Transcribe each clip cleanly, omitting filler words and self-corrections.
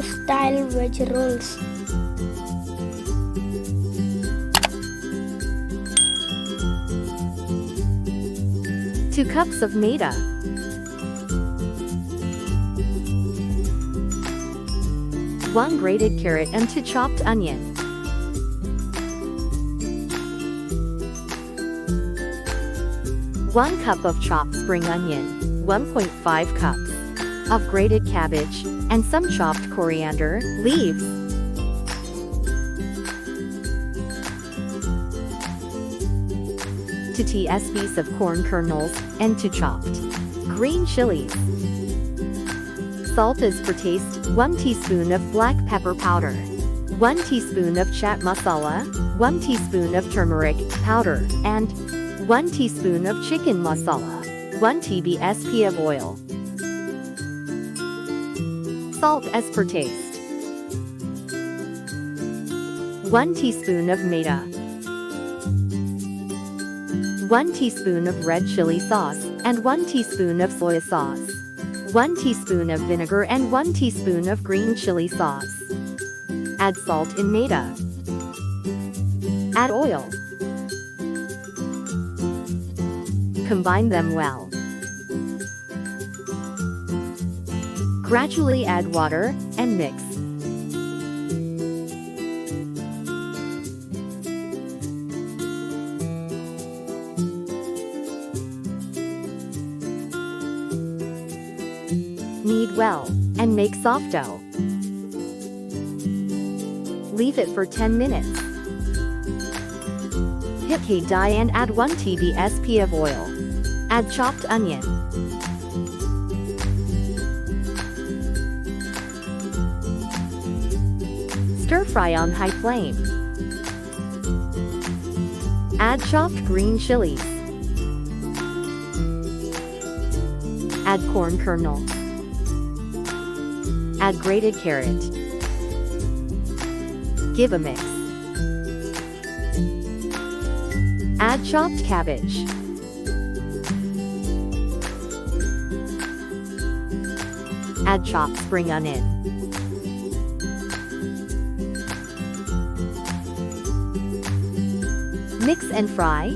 MOMOS STYLE VEG ROLLs. 2 cups of maida, 1 grated carrot and 2 chopped onion, 1 cup of chopped spring onion, 1.5 cups of grated cabbage, and some chopped coriander leaves. Two teaspoons of corn kernels, and 2 chopped green chilies. Salt is per taste, 1 teaspoon of black pepper powder, 1 teaspoon of chaat masala, 1 teaspoon of turmeric powder, and 1 teaspoon of chicken masala, 1 tablespoon of oil. Salt as per taste. 1 teaspoon of maida, 1 teaspoon of red chili sauce, and 1 teaspoon of soy sauce, 1 teaspoon of vinegar and 1 teaspoon of green chili sauce. Add salt in maida. Add oil. Combine them well. Gradually add water and mix. Knead well, and make soft dough. Leave it for 10 minutes. Hit dye and add 1 tablespoon of oil. Add chopped onion. Stir fry on high flame. Add chopped green chilies. Add corn kernels. Add grated carrot. Give a mix. Add chopped cabbage. Add chopped spring onion. Mix and fry.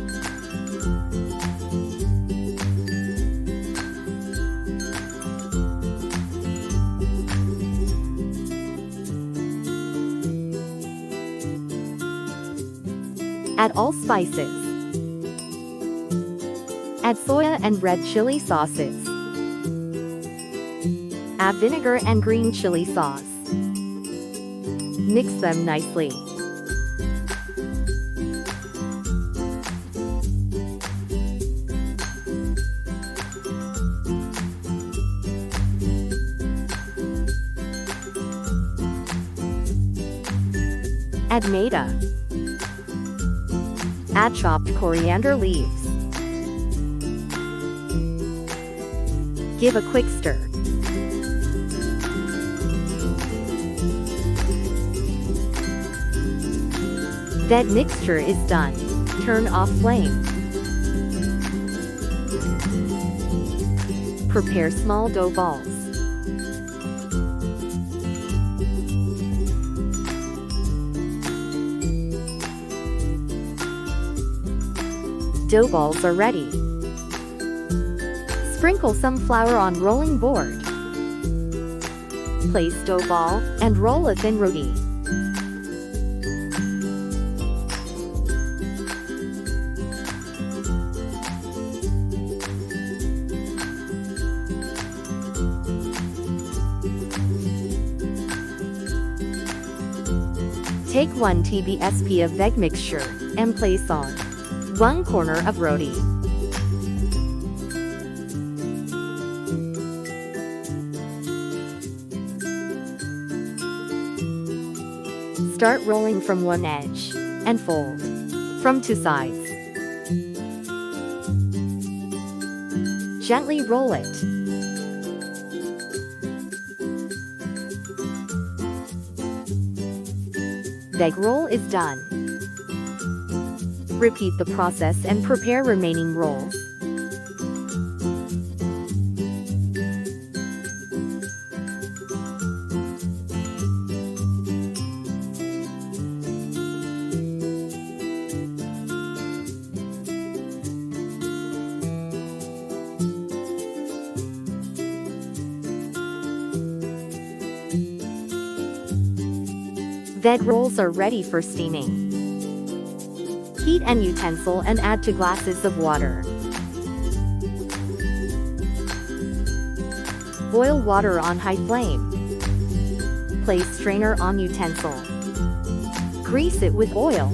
Add all spices. Add soya and red chili sauces. Add vinegar and green chili sauce. Mix them nicely. Add maida. Add chopped coriander leaves. Give a quick stir. That mixture is done. Turn off flame. Prepare small dough balls. Dough balls are ready. Sprinkle some flour on rolling board. Place dough ball and roll a thin roti. Take 1 tablespoon of veg mixture and place on 1 corner of roti. Start rolling from one edge and fold from 2 sides. Gently roll it. Veg roll is done. Repeat the process and prepare remaining rolls. Veg rolls are ready for steaming. Heat an utensil and add 2 glasses of water. Boil water on high flame. Place strainer on utensil. Grease it with oil.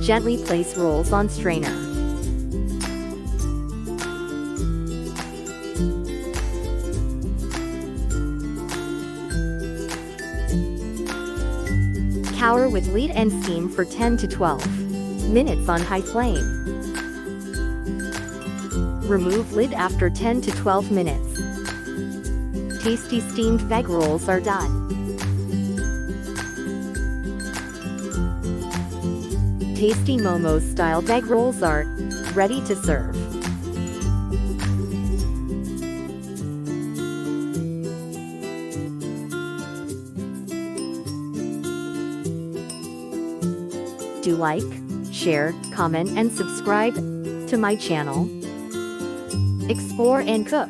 Gently place rolls on strainer. Cover with lid and steam for 10 to 12 minutes on high flame. Remove lid after 10 to 12 minutes. Tasty steamed veg rolls are done. Tasty MOMOS style veg rolls are ready to serve. Do like, share, comment and subscribe to my channel. Explore and cook.